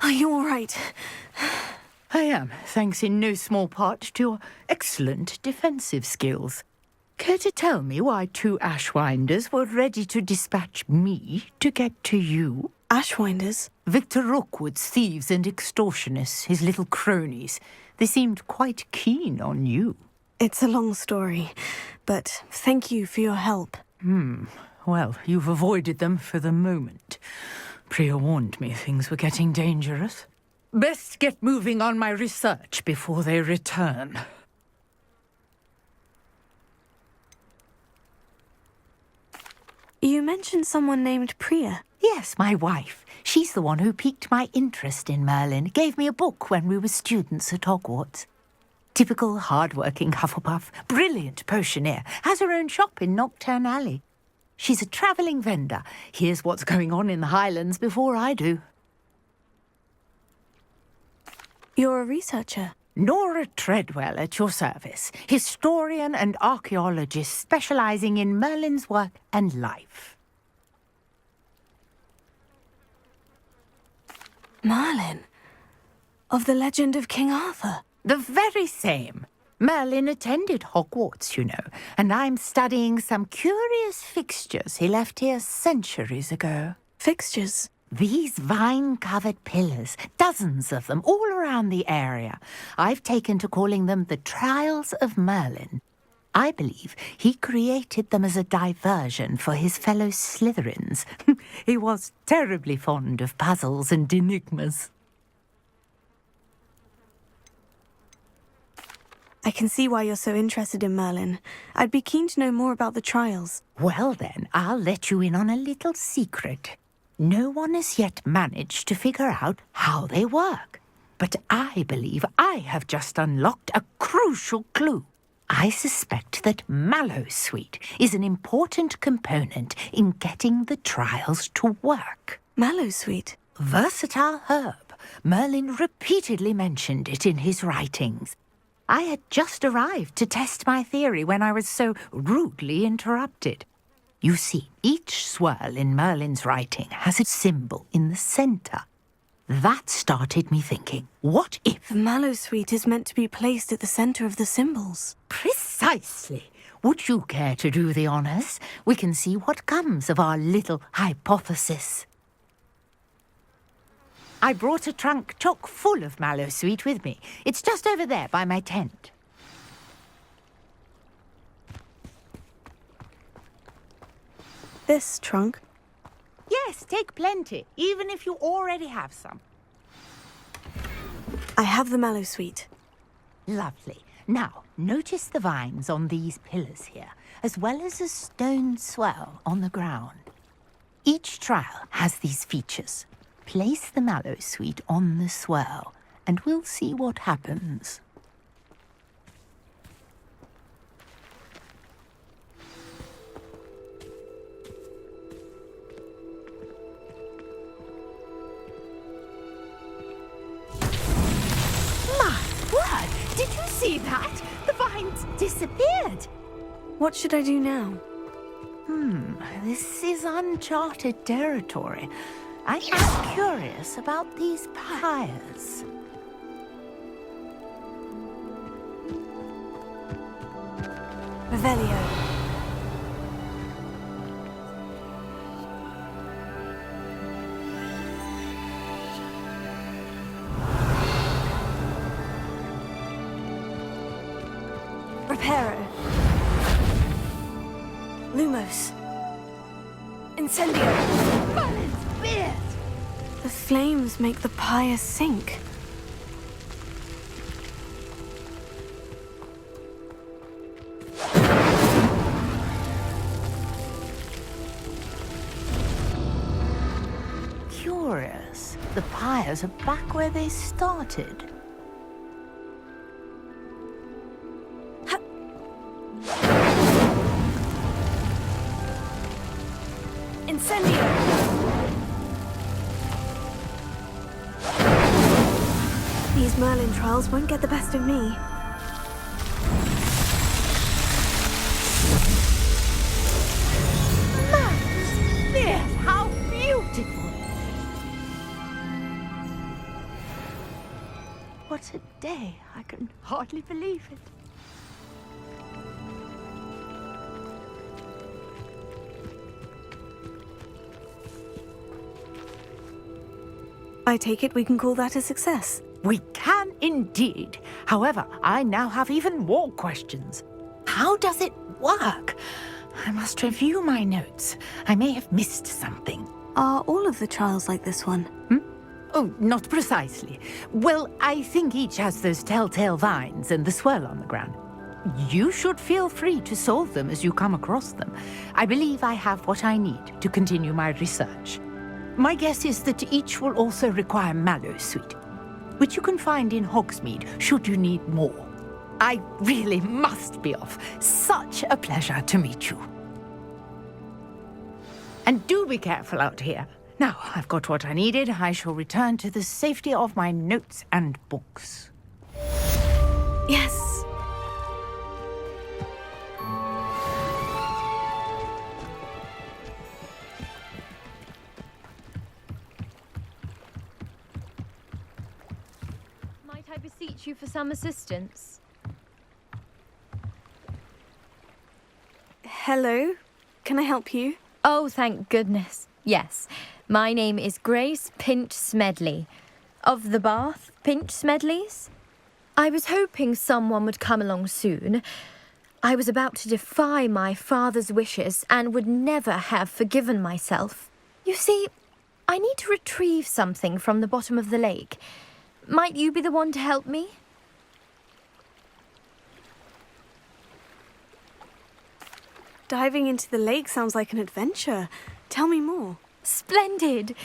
Are you all right? I am, thanks in no small part to your excellent defensive skills. Care to tell me why 2 Ashwinders were ready to dispatch me to get to you? Ashwinders? Victor Rookwood's thieves and extortionists, his little cronies. They seemed quite keen on you. It's a long story, but thank you for your help. Well, you've avoided them for the moment. Priya warned me things were getting dangerous. Best get moving on my research before they return. You mentioned someone named Priya. Yes, my wife. She's the one who piqued my interest in Merlin. Gave me a book when we were students at Hogwarts. Typical hard-working Hufflepuff, brilliant potioneer, has her own shop in Nocturne Alley. She's a travelling vendor. Hears what's going on in the Highlands before I do. You're a researcher? Nora Treadwell at your service, historian and archaeologist specialising in Merlin's work and life. Merlin? Of the legend of King Arthur? The very same. Merlin attended Hogwarts, you know, and I'm studying some curious fixtures he left here centuries ago. Fixtures? These vine-covered pillars, dozens of them, all around the area. I've taken to calling them the Trials of Merlin. I believe he created them as a diversion for his fellow Slytherins. He was terribly fond of puzzles and enigmas. I can see why you're so interested in Merlin. I'd be keen to know more about the trials. Well then, I'll let you in on a little secret. No one has yet managed to figure out how they work. But I believe I have just unlocked a crucial clue. I suspect that Mallowsweet is an important component in getting the trials to work. Mallowsweet? Versatile herb. Merlin repeatedly mentioned it in his writings. I had just arrived to test my theory when I was so rudely interrupted. You see, each swirl in Merlin's writing has a symbol in the centre. That started me thinking, what if... The Mallowsweet is meant to be placed at the centre of the symbols. Precisely. Would you care to do the honours? We can see what comes of our little hypothesis. I brought a trunk chock full of Mallowsweet with me. It's just over there by my tent. This trunk? Yes, take plenty, even if you already have some. I have the Mallowsweet. Lovely. Now, notice the vines on these pillars here, as well as a stone swell on the ground. Each trial has these features. Place the Mallowsweet on the swell, and we'll see what happens. Did you see that? The vines disappeared. What should I do now? This is uncharted territory. I am curious about these pyres. Revelio. Reparo. Lumos. Incendio. Merlin's beard! The flames make the pyre sink. Curious. The pyres are back where they started. Incendio! These Merlin trials won't get the best of me. Merlin's beard! How beautiful! what a day. I can hardly believe it. I take it we can call that a success. We can indeed. However, I now have even more questions. How does it work? I must review my notes. I may have missed something. Are all of the trials like this one? Oh, not precisely. Well, I think each has those telltale vines and the swirl on the ground. You should feel free to solve them as you come across them. I believe I have what I need to continue my research. My guess is that each will also require mallow sweet, which you can find in Hogsmeade should you need more. I really must be off. Such a pleasure to meet you. And do be careful out here. Now, I've got what I needed. I shall return to the safety of my notes and books. Yes. Might I beseech you for some assistance? Hello? Can I help you? Oh, thank goodness. Yes. My name is Grace Pinch Smedley, of the Bath Pinch Smedleys. I was hoping someone would come along soon. I was about to defy my father's wishes and would never have forgiven myself. You see, I need to retrieve something from the bottom of the lake. Might you be the one to help me? Diving into the lake sounds like an adventure. Tell me more. Splendid!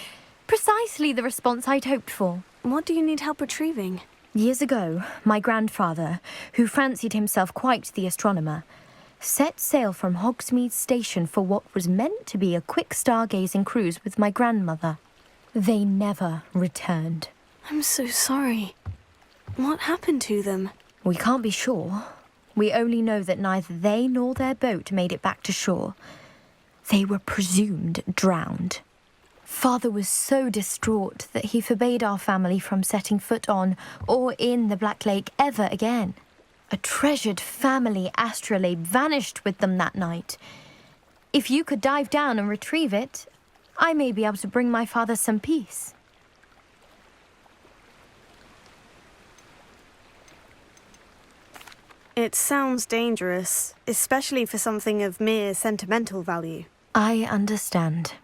Precisely the response I'd hoped for. What do you need help retrieving? Years ago, my grandfather, who fancied himself quite the astronomer, set sail from Hogsmeade Station for what was meant to be a quick stargazing cruise with my grandmother. They never returned. I'm so sorry. What happened to them? We can't be sure. We only know that neither they nor their boat made it back to shore. They were presumed drowned. Father was so distraught that he forbade our family from setting foot on or in the Black Lake ever again. A treasured family astrolabe vanished with them that night. If you could dive down and retrieve it, I may be able to bring my father some peace. It sounds dangerous, especially for something of mere sentimental value. I understand.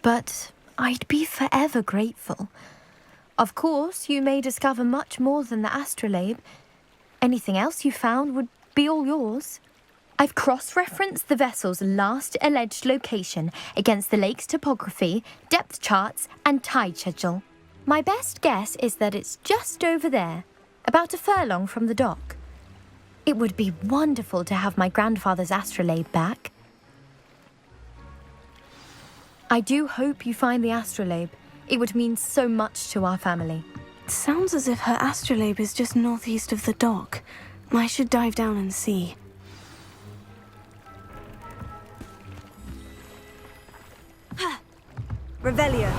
But I'd be forever grateful. Of course, you may discover much more than the astrolabe. Anything else you found would be all yours. I've cross-referenced the vessel's last alleged location against the lake's topography, depth charts, and tide schedule. My best guess is that it's just over there, about a furlong from the dock. It would be wonderful to have my grandfather's astrolabe back. I do hope you find the astrolabe. It would mean so much to our family. It sounds as if her astrolabe is just northeast of the dock. I should dive down and see. Revelio.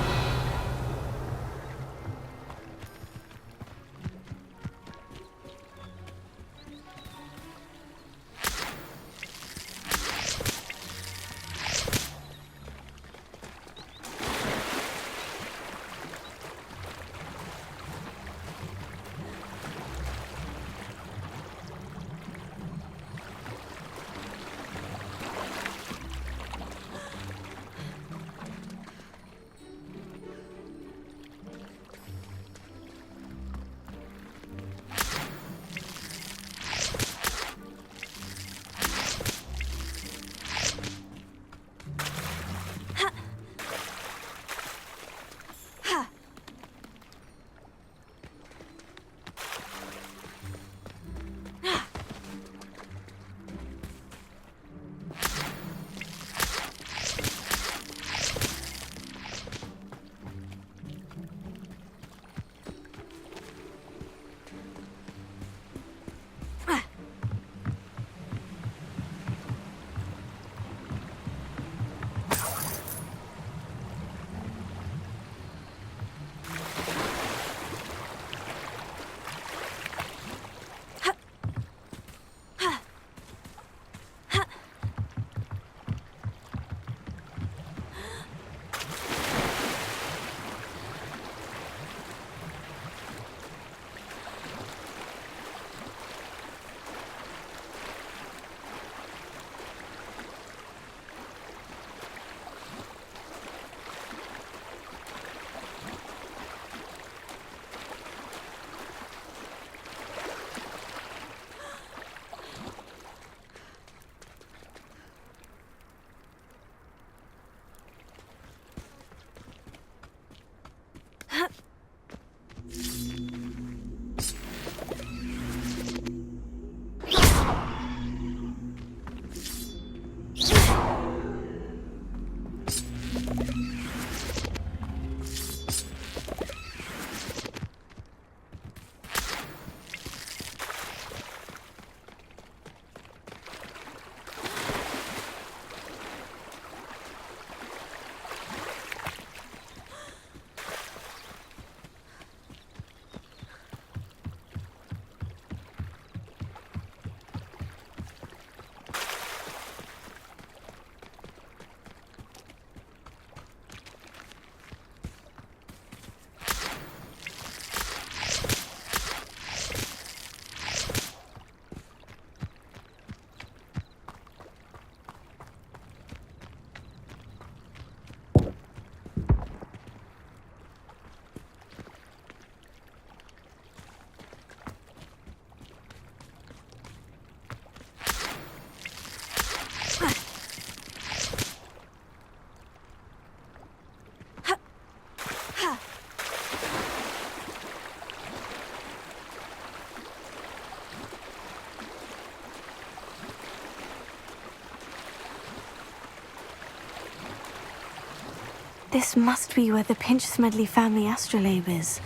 This must be where the Pinch-Smedley family astrolabe is.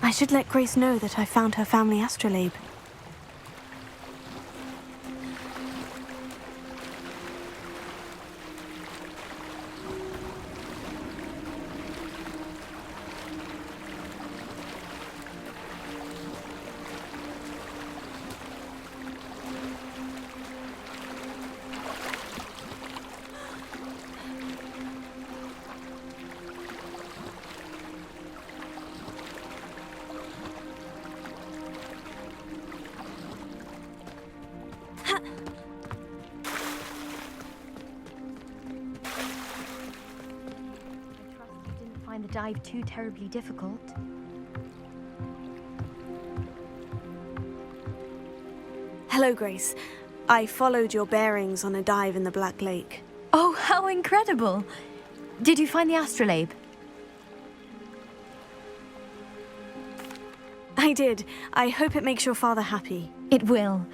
I should let Grace know that I found her family astrolabe. The dive too terribly difficult. Hello, Grace. I followed your bearings on a dive in the Black Lake. Oh, how incredible! Did you find the astrolabe? I did. I hope it makes your father happy. It will.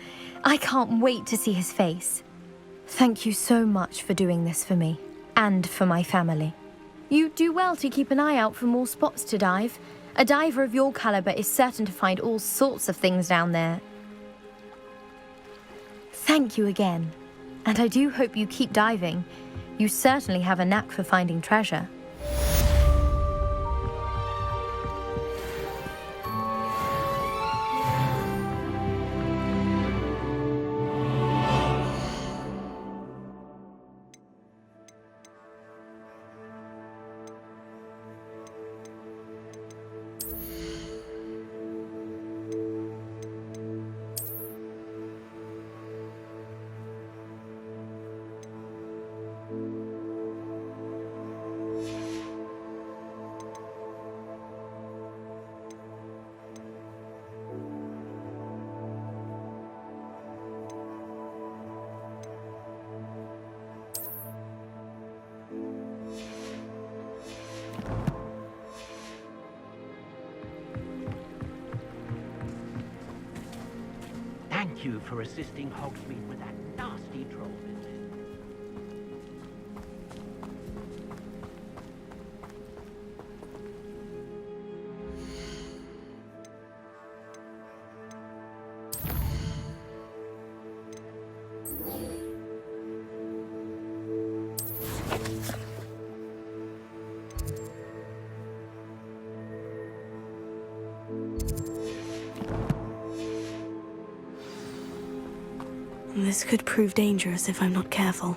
I can't wait to see his face. Thank you so much for doing this for me and for my family. You do well to keep an eye out for more spots to dive. A diver of your caliber is certain to find all sorts of things down there. Thank you again. And I do hope you keep diving. You certainly have a knack for finding treasure. Thank you for assisting Hogsmeade with that nasty troll business. This could prove dangerous if I'm not careful.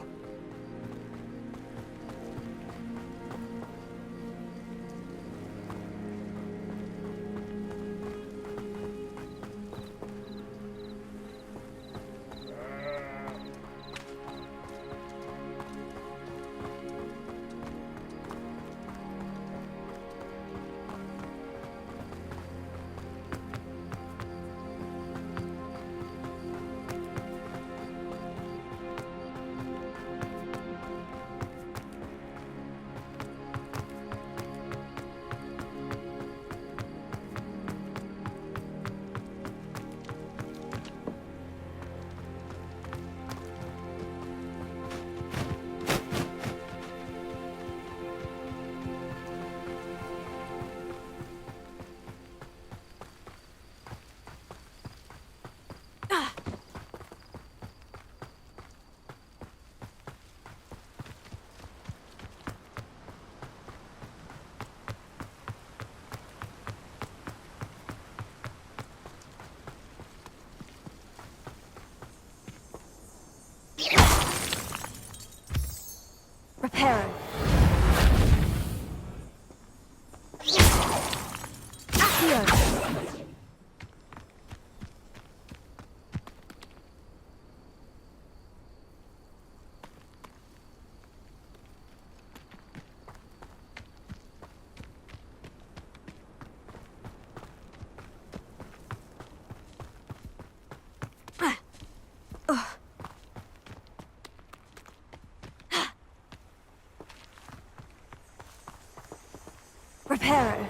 Reparo.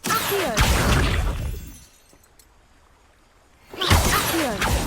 Accio. Accio.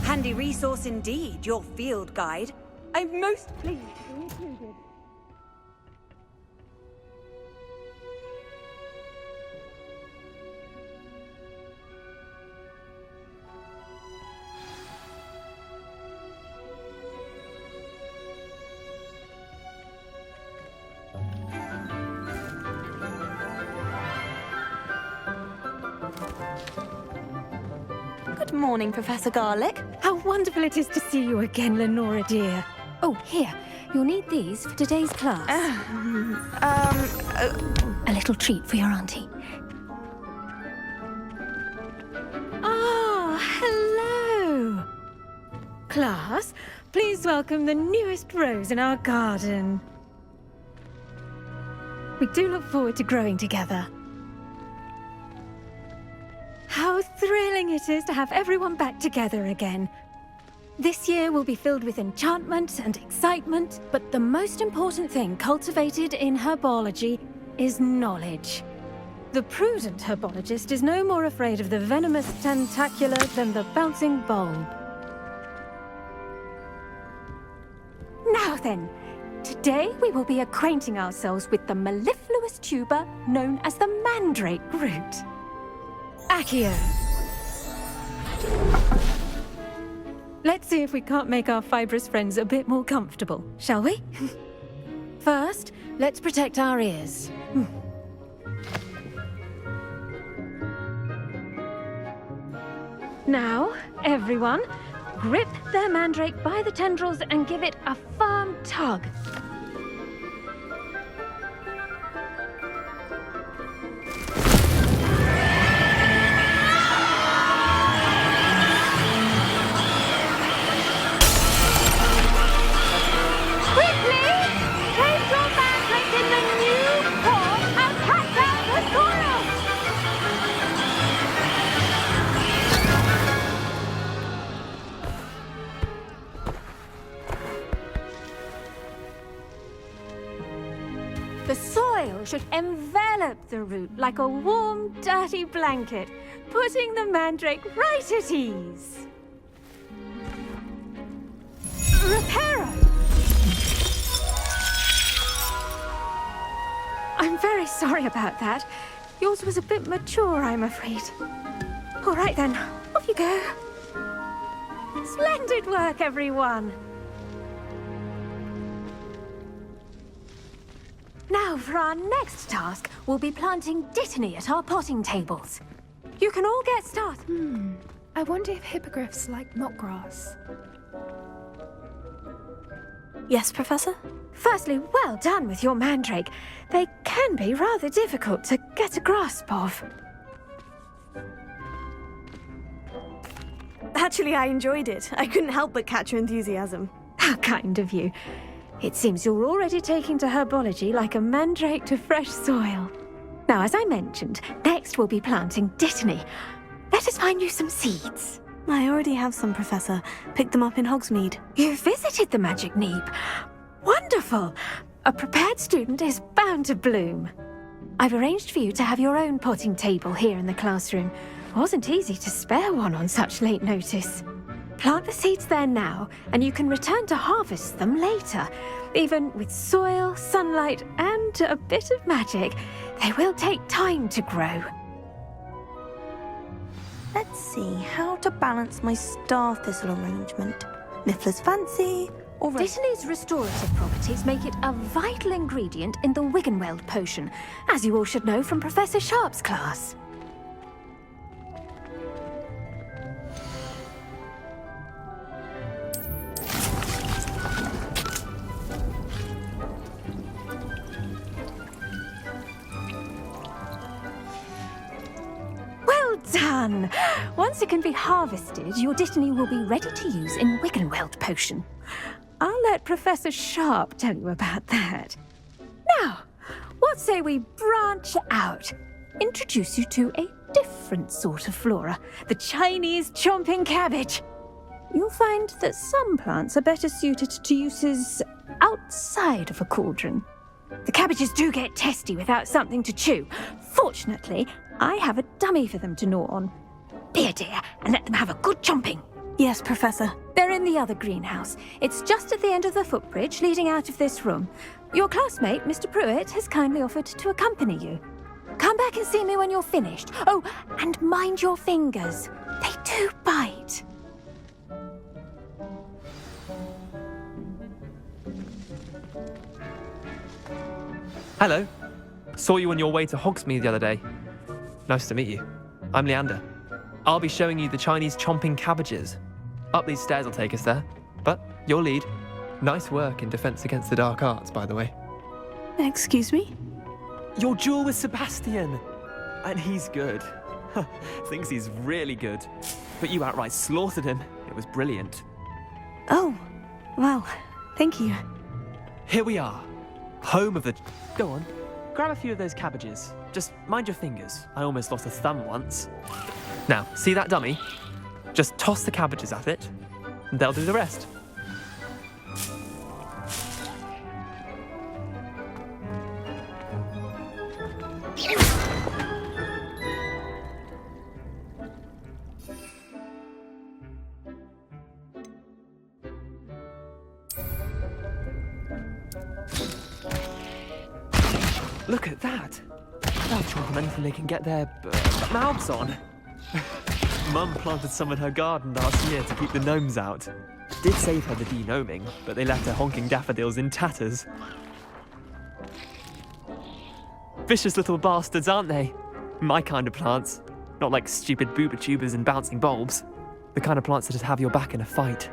Handy resource indeed, your field guide. I'm most pleased to be included. Good morning, Professor Garlic. How wonderful it is to see you again, Lenora dear. Oh, here. You'll need these for today's class. A little treat for your auntie. Ah, hello. Class, please welcome the newest rose in our garden. We do look forward to growing together. How thrilling it is to have everyone back together again. This year will be filled with enchantment and excitement, but the most important thing cultivated in herbology is knowledge. The prudent herbologist is no more afraid of the venomous tentacula than the bouncing bulb. Now then, today we will be acquainting ourselves with the mellifluous tuber known as the mandrake root. Accio. Let's see if we can't make our fibrous friends a bit more comfortable, shall we? First, let's protect our ears. Now, everyone, grip their mandrake by the tendrils and give it a firm tug. The soil should envelop the root like a warm, dirty blanket, putting the mandrake right at ease. Reparo! I'm very sorry about that. Yours was a bit mature, I'm afraid. All right then, off you go. Splendid work, everyone! Now, for our next task, we'll be planting dittany at our potting tables. You can all get started. I wonder if hippogriffs like knotgrass. Yes, Professor? Firstly, well done with your mandrake. They can be rather difficult to get a grasp of. Actually, I enjoyed it. I couldn't help but catch your enthusiasm. How kind of you. It seems you're already taking to herbology like a mandrake to fresh soil. Now, as I mentioned, next we'll be planting dittany. Let us find you some seeds. I already have some, Professor. Picked them up in Hogsmeade. You visited the Magic Neep. Wonderful! A prepared student is bound to bloom. I've arranged for you to have your own potting table here in the classroom. Wasn't easy to spare one on such late notice. Plant the seeds there now, and you can return to harvest them later. Even with soil, sunlight, and a bit of magic, they will take time to grow. Let's see how to balance my star thistle arrangement. Miffler's fancy, or... Dittany's restorative properties make it a vital ingredient in the Wiggenweld potion, as you all should know from Professor Sharp's class. Well done! Once it can be harvested, your dittany will be ready to use in Wiggenweld potion. I'll let Professor Sharp tell you about that. Now, what say we branch out? Introduce you to a different sort of flora, the Chinese chomping cabbage. You'll find that some plants are better suited to uses outside of a cauldron. The cabbages do get testy without something to chew. Fortunately, I have a dummy for them to gnaw on. Be a dear and let them have a good chomping. Yes, Professor. They're in the other greenhouse. It's just at the end of the footbridge leading out of this room. Your classmate, Mr. Pruitt, has kindly offered to accompany you. Come back and see me when you're finished. Oh, and mind your fingers. They do bite. Hello. Saw you on your way to Hogsmeade the other day. Nice to meet you. I'm Leander. I'll be showing you the Chinese chomping cabbages. Up these stairs will take us there. But your lead. Nice work in Defense Against the Dark Arts, by the way. Excuse me? Your duel with Sebastian! And he's good. Thinks he's really good. But you outright slaughtered him. It was brilliant. Oh, well, thank you. Here we are. Home of the... Go on. Grab a few of those cabbages. Just mind your fingers. I almost lost a thumb once. Now, see that dummy? Just toss the cabbages at it, and they'll do the rest. Look at that! They'll chomp on anything they can get their mouths on. Mum planted some in her garden last year to keep the gnomes out. Did save her the de-gnoming, but they left her honking daffodils in tatters. Vicious little bastards, aren't they? My kind of plants. Not like stupid booba tubers and bouncing bulbs. The kind of plants that'd have your back in a fight.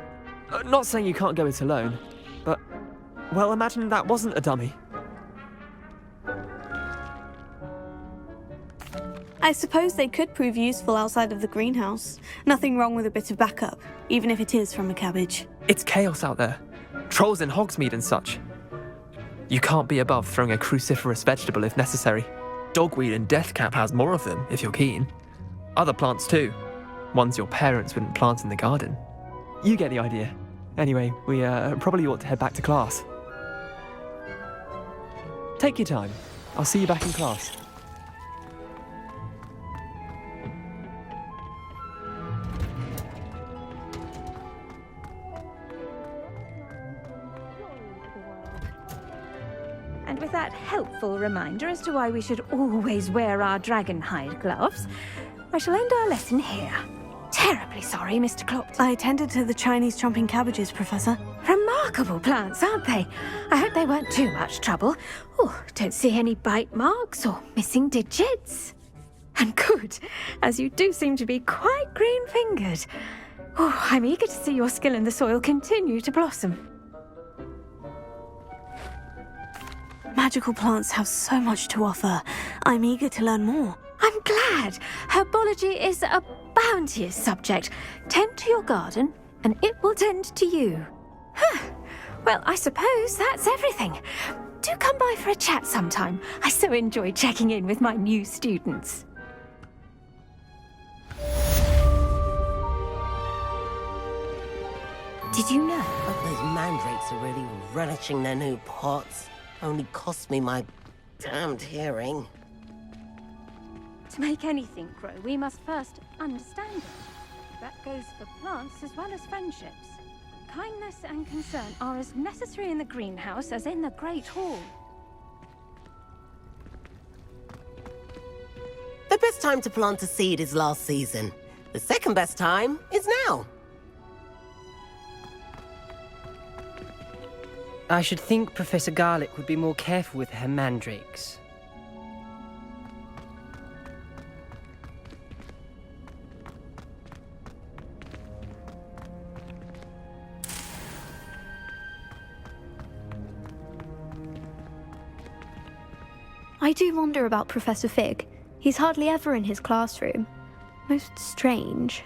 Not saying you can't go it alone, but... Well, imagine that wasn't a dummy. I suppose they could prove useful outside of the greenhouse. Nothing wrong with a bit of backup, even if it is from a cabbage. It's chaos out there. Trolls in Hogsmeade and such. You can't be above throwing a cruciferous vegetable if necessary. Dogweed and deathcap has more of them, if you're keen. Other plants too. Ones your parents wouldn't plant in the garden. You get the idea. Anyway, we probably ought to head back to class. Take your time. I'll see you back in class. helpful reminder as to why we should always wear our dragonhide gloves, I shall end our lesson here. Terribly sorry, Mr. Clopt. I attended to the Chinese chomping cabbages, Professor. Remarkable plants, aren't they? I hope they weren't too much trouble. Oh, don't see any bite marks or missing digits. And good, as you do seem to be quite green-fingered. Oh, I'm eager to see your skill in the soil continue to blossom. Magical plants have so much to offer. I'm eager to learn more. I'm glad. Herbology is a bounteous subject. Tend to your garden, and it will tend to you. Huh. Well, I suppose that's everything. Do come by for a chat sometime. I so enjoy checking in with my new students. Did you know? But those mandrakes are really relishing their new pots. Only cost me my damned hearing. To make anything grow, we must first understand it. That goes for plants as well as friendships. Kindness and concern are as necessary in the greenhouse as in the Great Hall. The best time to plant a seed is last season. The second best time is now. I should think Professor Garlick would be more careful with her mandrakes. I do wonder about Professor Fig. He's hardly ever in his classroom. Most strange.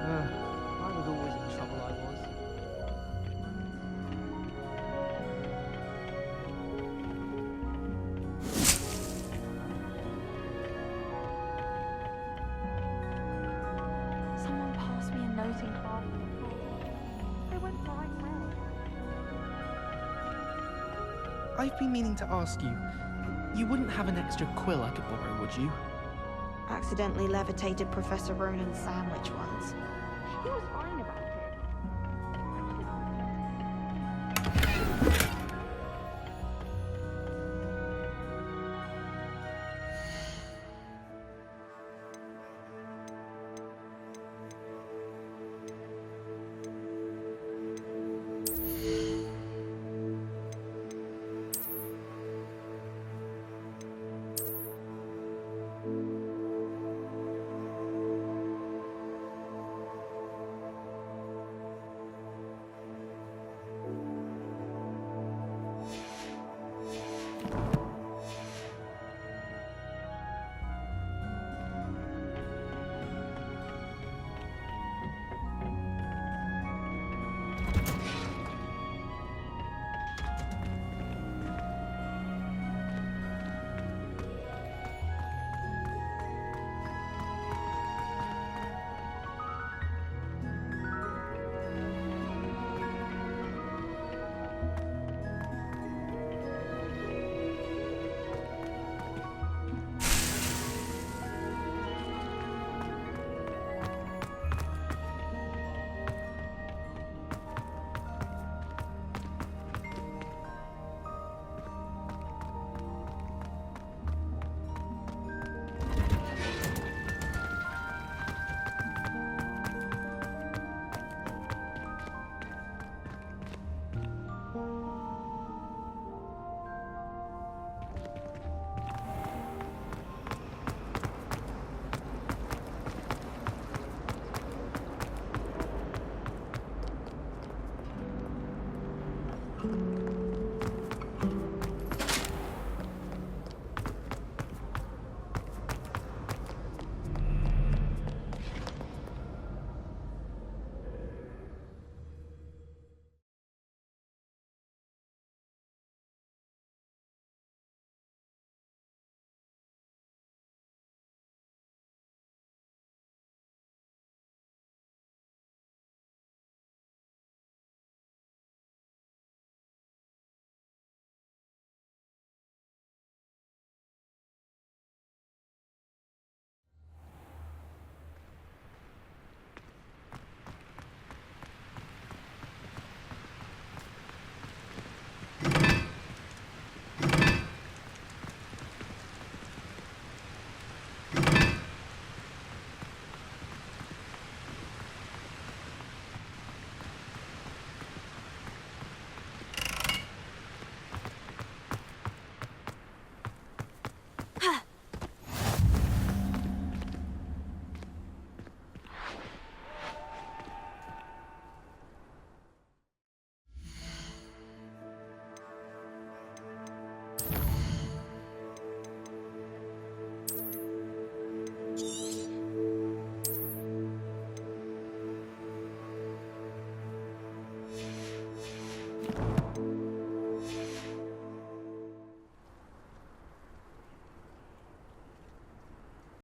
I was always in trouble, I was. Someone passed me a note in class. I went blind red. I've been meaning to ask you. You wouldn't have an extra quill I could borrow, would you? Accidentally levitated Professor Ronan's sandwich once. He was fine about it.